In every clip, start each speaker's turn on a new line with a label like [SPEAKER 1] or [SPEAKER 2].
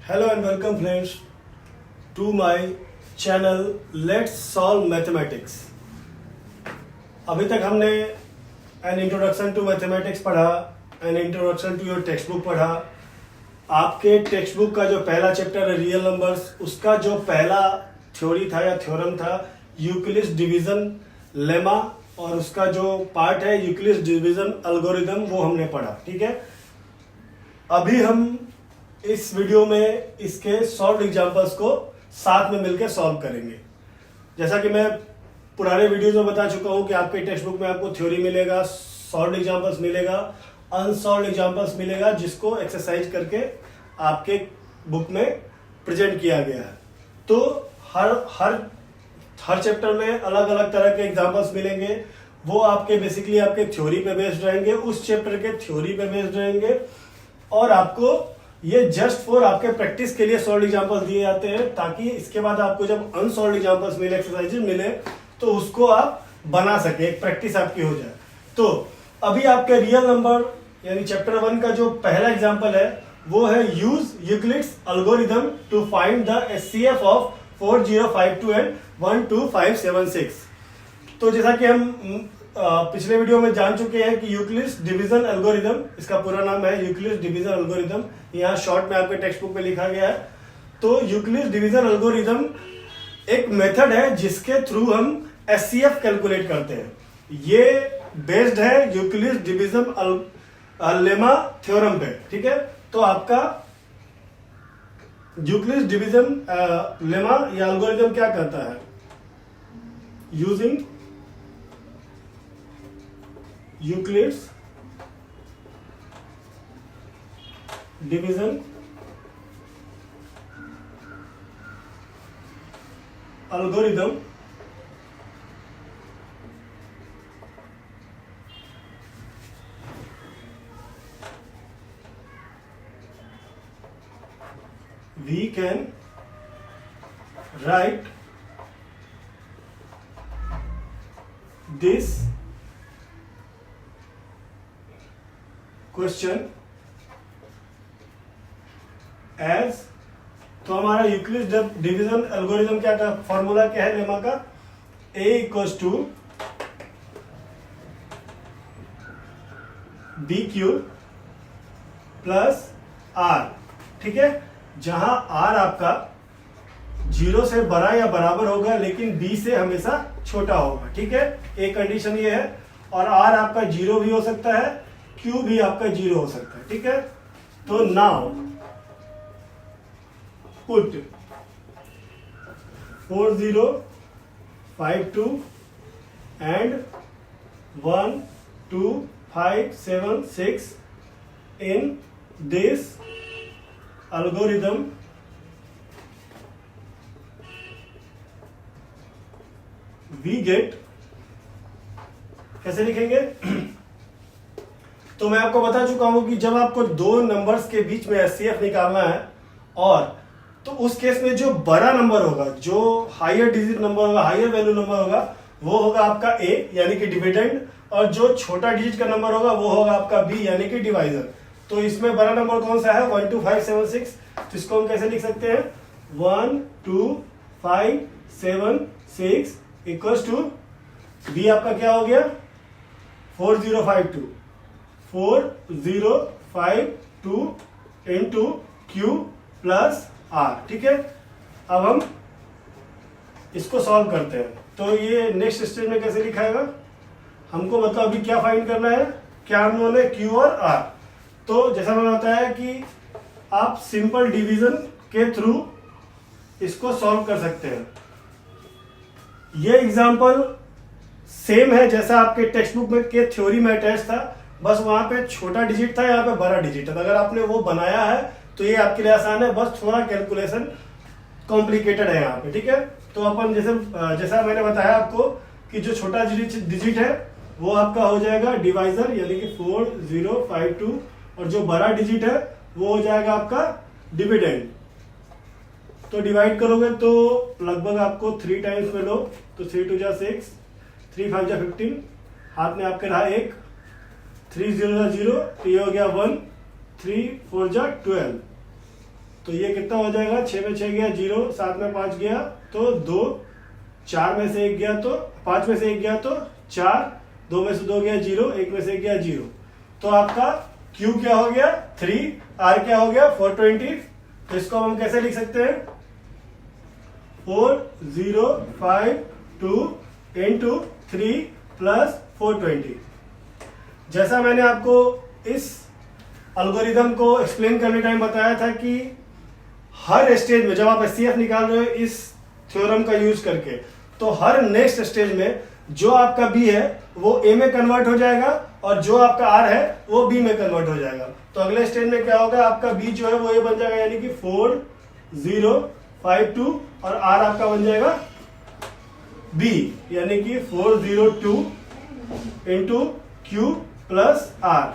[SPEAKER 1] Hello and welcome friends to my channel Let's Solve Mathematics। अभी तक हमने an introduction to mathematics पढ़ा, an introduction to your text book पढ़ा। आपके text book का जो पहला चैप्टर है रियल नंबर्स, उसका जो पहला थ्योरी था या थ्योरम था यूक्लिड्स डिवीजन लेमा, और उसका जो पार्ट है यूक्लिड्स डिवीजन एल्गोरिथम, वो हमने पढ़ा। ठीक है, अभी हम इस वीडियो में इसके सॉल्व एग्जांपल्स को साथ में मिलकर सॉल्व करेंगे। जैसा कि मैं पुराने वीडियोस में बता चुका हूं कि आपके टेक्स्ट बुक में आपको थ्योरी मिलेगा, सॉल्व एग्जांपल्स मिलेगा, अनसॉल्व एग्जांपल्स मिलेगा, जिसको एक्सरसाइज करके आपके बुक में प्रेजेंट किया गया है। तो हर चैप्टर में अलग अलग तरह के एग्जांपल्स मिलेंगे। वो आपके बेसिकली आपके थ्योरी पे बेस्ड रहेंगे, उस चैप्टर के थ्योरी पे बेस्ड रहेंगे, और आपको ये जस्ट फॉर आपके प्रैक्टिस के लिए सॉल्व एग्जांपल्स दिए जाते हैं, ताकि इसके बाद आपको जब अनसॉल्व एग्जांपल्स मिले, एक्सरसाइजेस मिले, तो उसको आप बना सके, एक प्रैक्टिस आपकी हो जाए। तो अभी आपके रियल नंबर यानी चैप्टर 1 का जो पहला एग्जांपल है वो है use Euclid's algorithm to find the HCF of 4052 and 12576। तो जैसा कि हम पिछले वीडियो में जान चुके हैं कि यूक्लिड्स डिवीजन एल्गोरिथम, इसका पूरा नाम है यूक्लिड्स डिवीजन एल्गोरिथम, यहाँ शॉर्ट में आपके टेक्स्ट बुक में लिखा गया है। तो यूक्लिड्स डिवीजन एल्गोरिथम एक मेथड है जिसके थ्रू हम एचसीएफ कैलकुलेट करते हैं। ये बेस्ड है यूक्लिड्स डिवीजन लेमा थ्योरम पे। ठीक है, तो आपका यूक्लिड्स डिवीजन लेमा या एल्गोरिथम क्या कहता है? Using Euclid's division algorithm we can write this question as, तो हमारा यूक्लिड्स डिवीजन एल्गोरिथम क्या था, फॉर्मूला क्या है लेमा का? a equals to B Q plus R. ठीक है, जहां r आपका 0 से बड़ा या बराबर होगा, लेकिन b से हमेशा छोटा होगा। ठीक है, एक कंडीशन ये है, और r आपका 0 भी हो सकता है, q भी आपका 0 हो सकता है। ठीक है, तो now put 4052 and 12576 in this algorithm we get, कैसे लिखेंगे? तो मैं आपको बता चुका हूं कि जब आपको दो नंबर्स के बीच में एचसीएफ निकालना है, और तो उस केस में जो बड़ा नंबर होगा, जो हायर डिजिट नंबर होगा, हायर वैल्यू नंबर होगा, वो होगा आपका ए यानी कि डिविडेंड, और जो छोटा डिजिट का नंबर होगा वो होगा आपका बी यानी कि डिवाइजर। तो इसमें बड़ा नंबर कौन सा है? 12576। तो इसको हम कैसे लिख सकते हैं? 12576 इक्वल्स टू बी आपका क्या हो गया? 4052 इंटू क्यू प्लस आर। ठीक है, अब हम इसको सॉल्व करते हैं। तो ये नेक्स्ट स्टेज में कैसे लिखाएगा? हमको मतलब अभी क्या फाइंड करना है? क्या हम लोगों ने क्यू और आर। तो जैसा मैंने बताया कि आप सिंपल डिवीजन के थ्रू इसको सॉल्व कर सकते हैं। ये एग्जांपल सेम है जैसा आपके टेक्स्ट बुक में के थ्योरी में अटैच था, बस वहां पे छोटा डिजिट था, यहाँ पे बड़ा डिजिट है। अगर आपने वो बनाया है तो ये आपके लिए आसान है, बस थोड़ा कैलकुलेशन कॉम्प्लिकेटेड है यहाँ पे। ठीक है, तो अपन जैसा मैंने बताया आपको कि जो छोटा डिजिट है वो आपका हो जाएगा डिवाइजर यानी कि 4052, और जो बड़ा डिजिट है वो हो जाएगा आपका डिविडेंड। तो डिवाइड करोगे तो लगभग आपको 3 टाइम्स में लो, तो 3 2 जा 6, 3 5 जा 15, हाथ में आपके रहा 1, 3 0 जा 0, तो ये हो गया 1, 3 4 जा 12। तो ये कितना हो जाएगा, 6 में 6 गया 0, 7 में 5 गया तो 2, 4 में से 1 गया तो 5 में से 1 गया तो 4, 2 में से 2 गया 0, 1 में से 1 गया 0। तो आपका Q क्या हो गया 3, R क्या हो गया 420। तो इसको हम कैसे लिख सकते हैं, 4052 इंटू 3 प्लस 420। जैसा मैंने आपको इस एल्गोरिदम को एक्सप्लेन करने टाइम बताया था कि हर स्टेज में जब आप एचसीएफ निकाल रहे हो इस थ्योरम का यूज करके, तो हर नेक्स्ट स्टेज में जो आपका बी है वो ए में कन्वर्ट हो जाएगा और जो आपका आर है वो बी में कन्वर्ट हो जाएगा। तो अगले स्टेज में क्या होगा, आपका बी जो है वो ए बन जाएगा, यानी कि 4052 और आर आपका बन जाएगा बी, यानी कि 402 इंटू क्यू प्लस आर।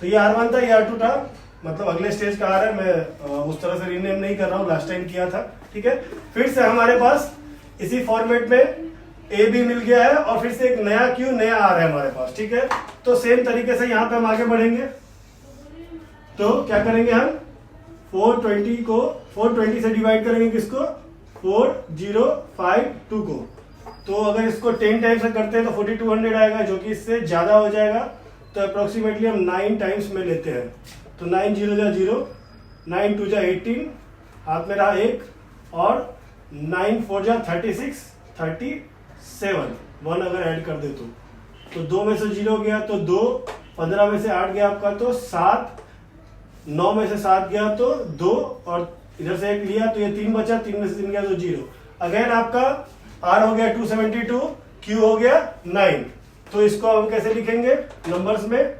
[SPEAKER 1] तो ये R1 था, ये R2 था, मतलब अगले स्टेज का आर है। मैं उस तरह से रीनेम नहीं कर रहा हूँ, लास्ट टाइम किया था, ठीक है। फिर से हमारे पास इसी फॉर्मेट में ए बी मिल गया है और फिर से एक नया क्यू नया आर है हमारे पास, ठीक है। तो सेम तरीके से यहाँ पे हम आगे बढ़ेंगे। तो क्या करेंगे हम, 420 को 420 से डिवाइड करेंगे, किसको, 4052 को। तो अगर इसको 10 टाइम्स से करते हैं तो 4200 आएगा, जो कि इससे ज्यादा हो जाएगा। तो अप्रोक्सीमेटली हम 9 टाइम्स में लेते हैं। तो 9 0 जा 0, 9 2 जा 18, हाथ में रहा 1, और 9 4 जा 36, 37, 1 अगर ऐड कर दे तो 2 में से 0 गया तो 2, 15 में से 8 गया आपका तो 7, 9 में से 7 गया तो 2, और इधर से 1 लिया तो ये 3 बचा, 3 में से 3 गया तो 0। अगेन आपका आर हो गया 272, क्यू हो गया 9। तो इसको हम कैसे लिखेंगे नंबर्स में,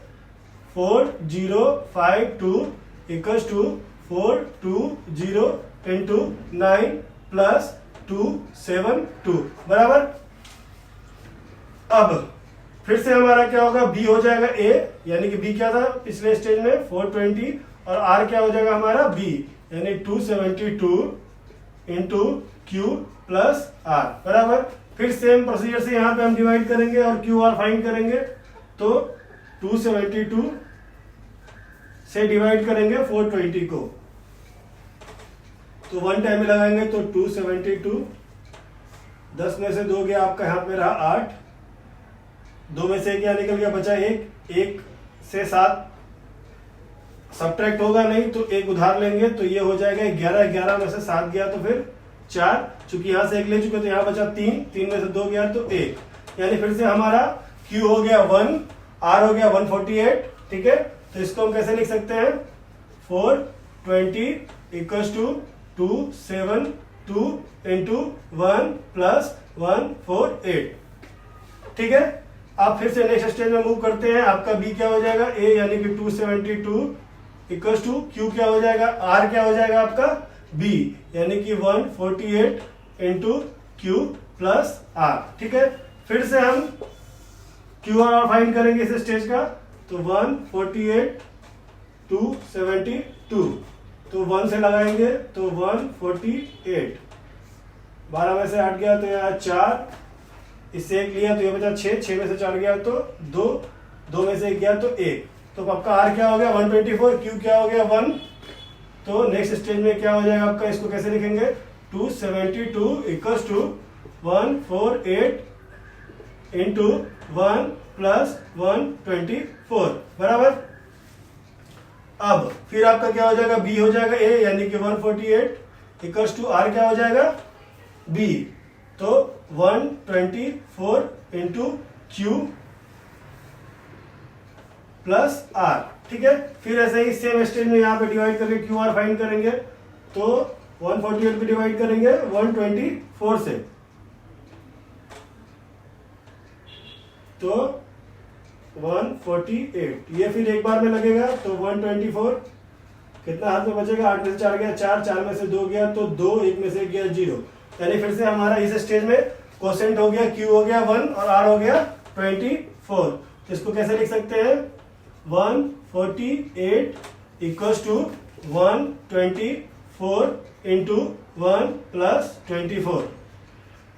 [SPEAKER 1] 4052 इक्वल्स टू 420 इंटू 9 प्लस 272 बराबर। अब फिर से हमारा क्या होगा, बी हो जाएगा ए, यानी कि बी क्या था पिछले स्टेज में 420, और आर क्या हो जाएगा हमारा बी, यानी 272 इंटू क्यू प्लस आर बराबर। फिर सेम प्रोसीजर से यहाँ पे हम डिवाइड करेंगे और क्यू आर फाइंड करेंगे। तो 272 से डिवाइड करेंगे 420 को, तो 1 टाइम में लगाएंगे तो 272, 10 में से 2 गया आपका, यहाँ पे रहा 8, 2 में से क्या निकल गया, बचा 1, 1 से 7 सब्ट्रैक्ट होगा नहीं तो 1 उधार लेंगे, तो ये हो जाएगा 11, 11 में से 7 गया तो फिर 4, चूंकि यहां से 1 ले चुके तो यहाँ बचा 3, 3 में से 2 गया तो 1, यानी फिर से हमारा Q हो गया 1, R हो गया 148, ठीक है। तो इसको हम कैसे लिख सकते हैं, 420 इक्वल्स टू 272 इंटू 1 प्लस 148, ठीक है। आप फिर से नेक्स्ट स्टेज में मूव करते हैं। आपका बी क्या हो जाएगा, ए, यानी कि 272 इक्वल्स टू क्यू क्या हो जाएगा, आर क्या हो जाएगा आपका बी, यानी कि 148 इंटू क्यू प्लस आर, ठीक है। फिर से हम क्यू आर फाइंड करेंगे इस स्टेज का, तो 148 272, तो 1 से लगाएंगे तो 148, 12 में से 8 गया तो यहाँ 4, इससे 1 लिया तो ये बचा 6, 6 में से 4 गया तो 2, 2 में से 1 गया तो 1। तो आपका आर क्या हो गया 124, क्यू क्या हो गया 1। तो नेक्स्ट स्टेज में क्या हो जाएगा आपका, इसको कैसे लिखेंगे, 272 इक्वल्स टू 148 इंटू 1 प्लस 124 बराबर। अब फिर आपका क्या हो जाएगा, बी हो जाएगा ए, यानी कि 148 इक्वल्स टू आर क्या हो जाएगा बी, तो 124 इंटू क्यू प्लस आर, ठीक है। फिर ऐसे ही सेम स्टेज में यहाँ पे डिवाइड करके क्यू आर फाइंड करेंगे, तो 148 पे डिवाइड करेंगे 124 से, तो 148, ये फिर एक बार में लगेगा तो 124, कितना हाथ में बचेगा, 8 में से 4 गया 4, 4 में से 2 गया तो 2, 1 में से 1 गया 0, यानी फिर से हमारा इस स्टेज में क्वोशेंट हो गया, क्यू हो गया 1 और आर हो गया 24। तो इसको कैसे लिख सकते हैं, 148 इक्वल्स टू 124 इंटू 1 प्लस 24।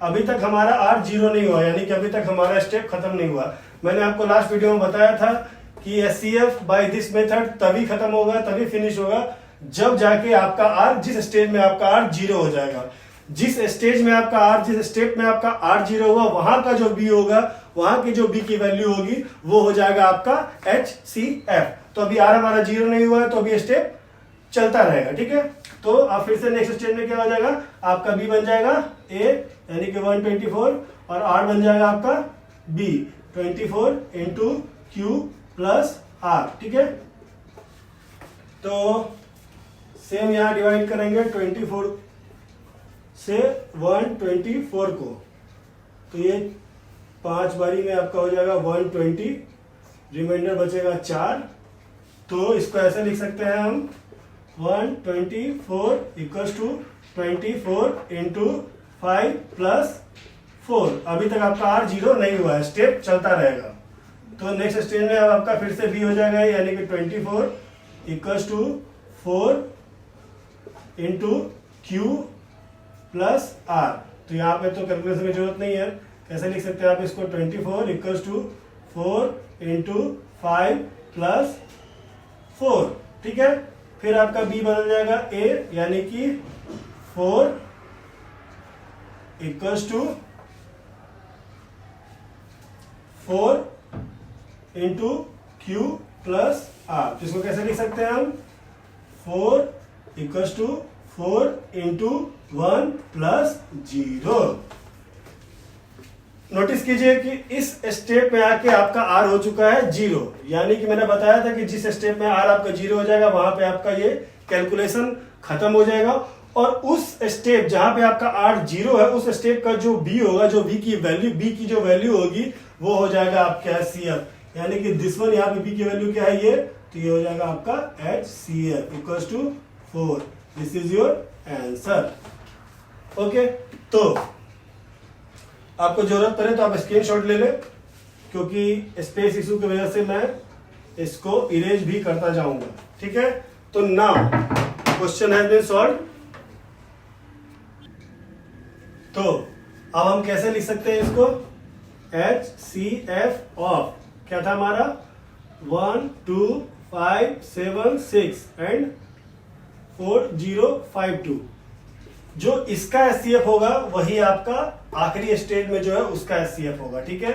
[SPEAKER 1] अभी तक हमारा आर 0 नहीं हुआ, यानी कि अभी तक हमारा स्टेप खत्म नहीं हुआ। मैंने आपको लास्ट वीडियो में बताया था कि एचसीएफ बाय दिस मेथड तभी खत्म होगा, तभी फिनिश होगा जब जाके आपका आर, जिस स्टेज में आपका आर 0 हो जाएगा, जिस स्टेज में आपका आर, जिस स्टेप में आपका आर 0 हुआ, वहां का जो बी होगा, वहां की जो बी की वैल्यू होगी वो हो जाएगा आपका HCF। तो अभी आर हमारा 0 नहीं हुआ है, तो अभी स्टेप चलता रहेगा, ठीक है। तो अब फिर से नेक्स्ट स्टेज में क्या हो जाएगा, आपका बी बन जाएगा A यानी कि 124 और आर बन जाएगा आपका B 24 into Q plus R, ठीक है। तो सेम यहां डिवाइड करेंगे 24 से 124 को, तो ये 5 बारी में आपका हो जाएगा 120, रिमाइंडर बचेगा 4। तो इसको ऐसे लिख सकते हैं हम 124 इक्वल्स टू 24 इंटू 5 प्लस 4। अभी तक आपका आर 0 नहीं हुआ है, स्टेप चलता रहेगा। तो नेक्स्ट स्टेज में अब आपका फिर से बी हो जाएगा, यानी कि 24 equals to 4 into Q plus R. तो यहाँ पे तो कैलकुलेशन की जरूरत नहीं है, कैसे लिख सकते हैं आप इसको, 24 इक्वल्स टू 4 इंटू 5 प्लस 4, ठीक है। फिर आपका बी बदल जाएगा A यानी कि 4 equals to 4 into Q plus R. तो इसको कैसे लिख सकते हैं हम, 4 equals to 4 into 1 plus 0। Notice कीजिए कि इस स्टेप में आके आपका आर हो चुका है 0, यानी कि मैंने बताया था कि जिस स्टेप में आर आपका 0 हो जाएगा वहां पे आपका ये कैलकुलेशन खत्म हो जाएगा। और उस स्टेप जहां पे आपका आर 0 है, उस स्टेप का जो बी होगा, जो बी की जो वैल्यू होगी वो हो जाएगा आपका HCF, यानी कि दिस वन, यहाँ पे बी की वैल्यू क्या है ये, तो ये हो जाएगा आपका HCF equals to 4। This is your answer. Okay, तो आपको जरूरत पड़े तो आप स्क्रीनशॉट ले ले, क्योंकि स्पेस इशू की वजह से मैं इसको इरेज भी करता जाऊंगा, ठीक है। तो now question has been solved. तो अब हम कैसे लिख सकते हैं इसको, HCF ऑफ क्या था हमारा 1 2 5 7 6 एंड 4052। जो इसका HCF होगा वही आपका आखिरी स्टेज में जो है उसका HCF होगा, ठीक है।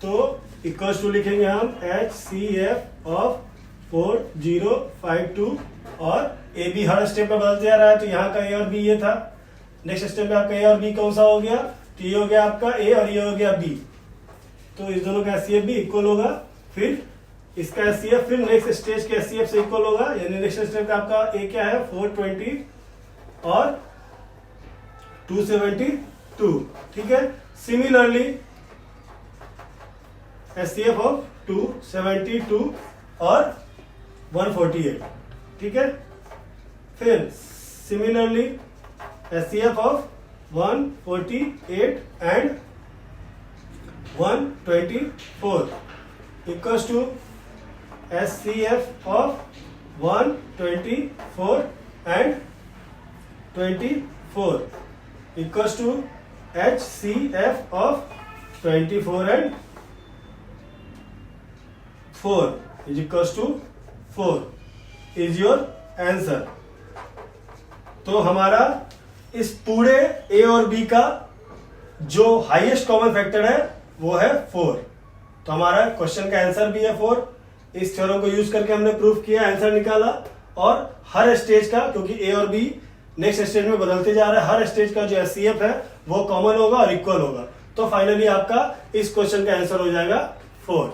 [SPEAKER 1] तो इक्वल्स टू लिखेंगे हम HCF ऑफ 4052 और ए बी हर स्टेप में बदलते जा रहा है, तो यहाँ का ए और बी ये था। नेक्स्ट स्टेप में आपका ए और बी कौन सा हो गया, तो ये हो गया आपका ए और ये हो गया बी, तो इस दोनों का HCF भी इक्वल होगा। फिर इसका HCF फिर नेक्स्ट स्टेज के HCF से इक्वल होगा, यानी नेक्स्ट स्टेप का आपका ए क्या है 420 और 272, ठीक है। सिमिलरली HCF ऑफ 272 और 148, ठीक है। फिर similarly HCF of 148 and 124 equals to HCF of 124 and 24 equals to HCF of 24 and 4 is equals to 4 is your answer। तो हमारा इस पूरे A और B का जो हाईएस्ट कॉमन फैक्टर है वो है 4। तो हमारा क्वेश्चन का आंसर भी है 4। इस थ्योरम को यूज करके हमने प्रूफ किया, आंसर निकाला। और हर स्टेज का, क्योंकि A और B नेक्स्ट स्टेज में बदलते जा रहा है, हर स्टेज का जो HCF है वो कॉमन होगा और इक्वल होगा। तो फाइनली आपका इस क्वेश्चन का आंसर हो जाएगा 4।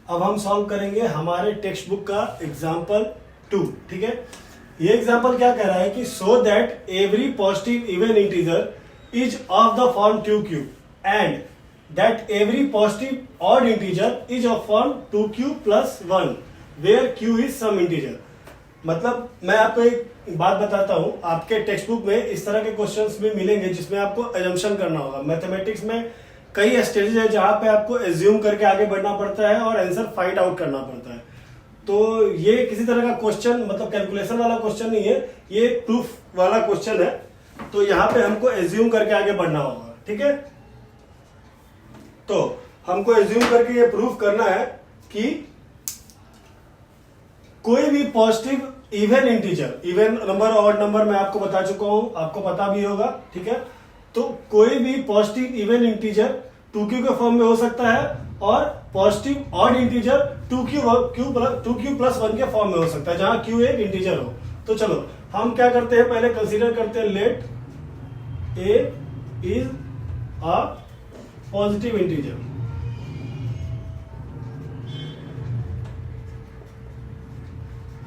[SPEAKER 1] अब हम सॉल्व करेंगे हमारे टेक्स्ट बुक का एग्जाम्पल 2, ठीक है। ये एग्जाम्पल क्या कह रहा है कि so that every positive even integer is of the form 2q and that every positive odd integer is of form 2q plus 1 where q is some integer. मतलब मैं आपको एक बात बताता हूं, आपके टेक्स्ट बुक में इस तरह के क्वेश्चंस भी मिलेंगे जिसमें आपको अजम्पशन करना होगा। मैथमेटिक्स में कई स्टेजेस है जहां पे आपको एज्यूम करके आगे बढ़ना पड़ता है और आंसर फाइंड आउट करना पड़ता है। तो ये किसी तरह का क्वेश्चन, मतलब कैलकुलेशन वाला क्वेश्चन नहीं है, ये प्रूफ वाला क्वेश्चन है। तो यहाँ पे हमको एज्यूम करके आगे बढ़ना होगा, ठीक है। तो हमको एज्यूम करके ये प्रूफ करना है कि कोई भी positive even integer, even number odd number मैं आपको बता चुका हूं, आपको पता भी होगा, ठीक है। तो कोई भी पॉजिटिव इवन इंटीजर 2q के फॉर्म में हो सकता है और positive odd integer 2q plus 1 के फॉर्म में हो सकता है, जहां q एक इंटीजर हो। तो चलो हम क्या करते हैं, पहले कंसीडर करते हैं let a is a positive integer.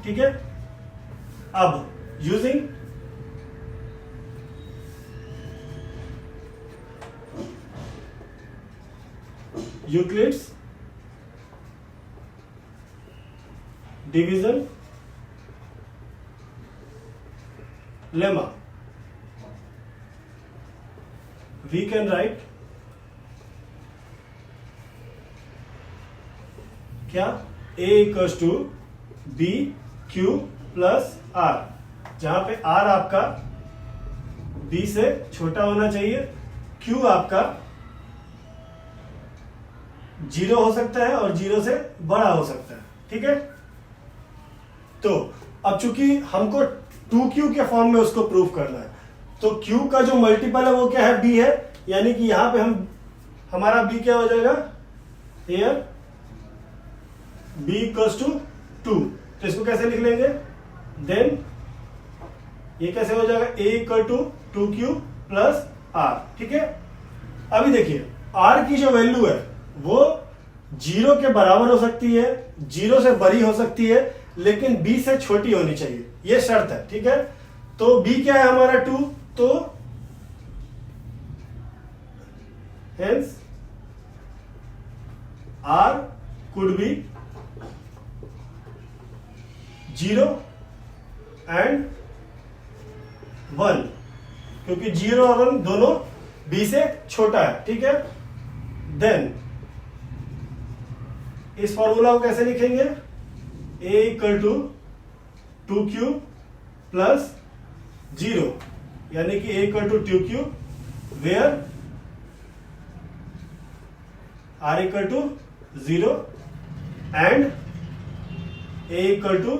[SPEAKER 1] ठीक है, अब using Euclid's division lemma we can write क्या a equals to B Q plus R, जहां पे r आपका b से छोटा होना चाहिए, q आपका 0 हो सकता है और 0 से बड़ा हो सकता है। ठीक है, तो अब चूंकि हमको 2q के फॉर्म में उसको प्रूव करना है, तो q का जो मल्टीपल है वो क्या है, b है, यानी कि यहां पे हमारा b क्या हो जाएगा, हियर b इक्वल्स टू 2। तो इसको कैसे लिख लेंगे, देन ये कैसे हो जाएगा, a equal to 2q plus r। ठीक है, अभी देखिए r की जो वैल्यू है वो 0 के बराबर हो सकती है, 0 से बड़ी हो सकती है, लेकिन b से छोटी होनी चाहिए, ये शर्त है। ठीक है, तो b क्या है हमारा 2, तो hence r could be 0 and 1, क्योंकि 0 और 1 दोनों b से छोटा है। ठीक है, देन इस फॉर्मूला को कैसे लिखेंगे, a equal to 2q plus 0, यानी कि a equal to 2q where r equal to 0 and a equal to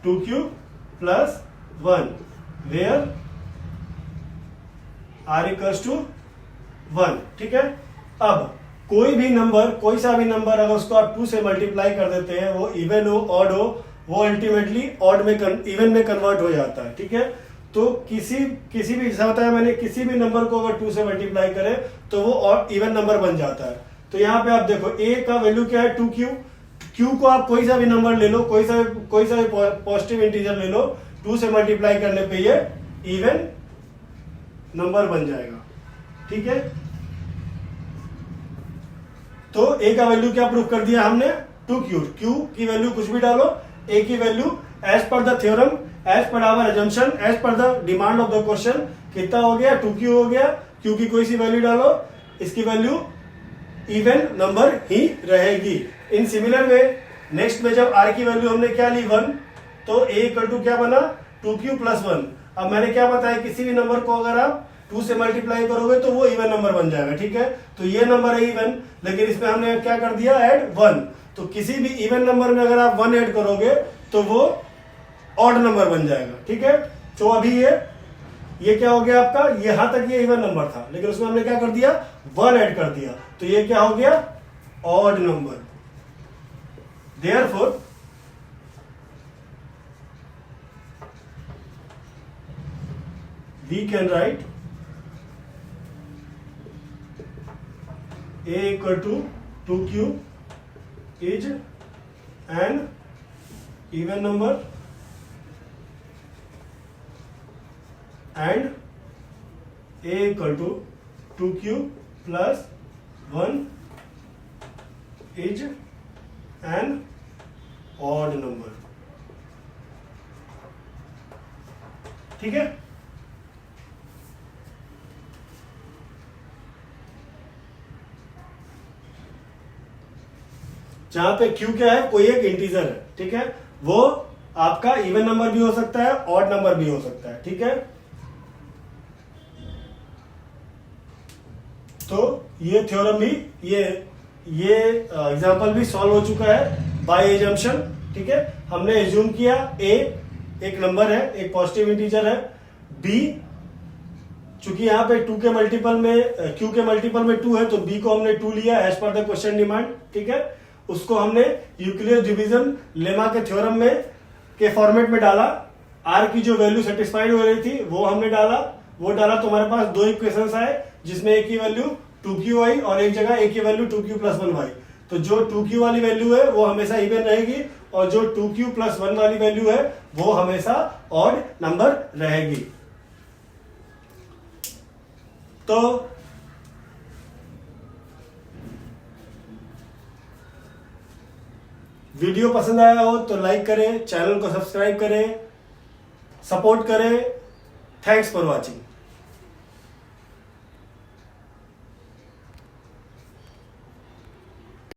[SPEAKER 1] 2q plus 1 where r equal to 1। ठीक है, अब कोई भी नंबर, कोई सा भी नंबर अगर उसको आप 2 से मल्टीप्लाई कर देते हैं, वो इवन हो ऑड हो, वो अल्टीमेटली ऑड में इवन में कन्वर्ट हो जाता है। ठीक है, तो किसी भी जैसा बताया मैंने, किसी भी नंबर को अगर 2 से मल्टीप्लाई करें तो वो इवन नंबर बन जाता है। तो यहाँ पे आप देखो a का वैल्यू क्या है 2q, q को आप कोई सा भी नंबर ले लो, कोई सा भी पॉजिटिव इंटीजर ले लो, 2 से मल्टीप्लाई करने पे ये इवन नंबर बन जाएगा। ठीक है, तो a का वैल्यू क्या प्रूफ कर दिया हमने, 2q, q की वैल्यू कुछ भी डालो, a की value as per the theorem, as per our assumption, as per the demand of the question कितना हो गया, 2q हो गया, q की कोई सी वैल्यू डालो, इसकी वैल्यू इवन नंबर ही रहेगी। इन सिमिलर वे नेक्स्ट में जब r की वैल्यू हमने क्या ली 1, तो a इक्वल टू क्या बना 2q प्लस 1। अब मैंने क्या बताया, किसी भी नंबर को अगर आप 2 से मल्टीप्लाई करोगे तो वो इवन नंबर बन जाएगा। ठीक है, तो ये नंबर है इवन, लेकिन इसमें हमने क्या कर दिया, ऐड 1। तो किसी भी इवन नंबर में अगर आप 1 ऐड करोगे तो वो ऑड नंबर बन जाएगा। ठीक है, तो अभी ये क्या हो गया आपका, यहां तक ये इवन नंबर था, लेकिन उसमें हमने क्या कर दिया, 1 ऐड कर दिया, तो ये क्या हो गया, odd number. Therefore we can write a equal to 2q is an even number and a equal to 2q plus 1 is an odd number। ठीक है, जहां पे q क्या है, कोई एक इंटीजर है। ठीक है, वो आपका इवन नंबर भी हो सकता है, ऑड नंबर भी हो सकता है। ठीक है, तो ये थ्योरम भी, ये एग्जांपल भी सॉल्व हो चुका है बाय एजम्पशन। ठीक है, हमने एज्यूम किया a एक नंबर है, एक पॉजिटिव इंटीजर है, b चूंकि यहाँ पे 2 के मल्टीपल में q के मल्टीपल में 2 है तो b को हमने 2 लिया as per the question demand. ठीक है, उसको हमने यूक्लियर डिवीजन लेमा के थ्योरम में के फॉर्मेट में डाला, r की जो वैल्यू सेटिस्फाइड हो रही थी वो हमने डाला, वो डाला तो हमारे पास दो इक्वेशंस आए जिसमें एक की वैल्यू 2qy और एक जगह एक की वैल्यू 2q + 1y। तो जो 2q वाली वैल्यू है वो हमेशा इवन रहेगी और जो 2q + 1 वाली वैल्यू है वो हमेशा ऑड नंबर रहेगी। तो वीडियो पसंद आया हो तो लाइक करें, चैनल को सब्सक्राइब करें, सपोर्ट करें। Thanks for watching.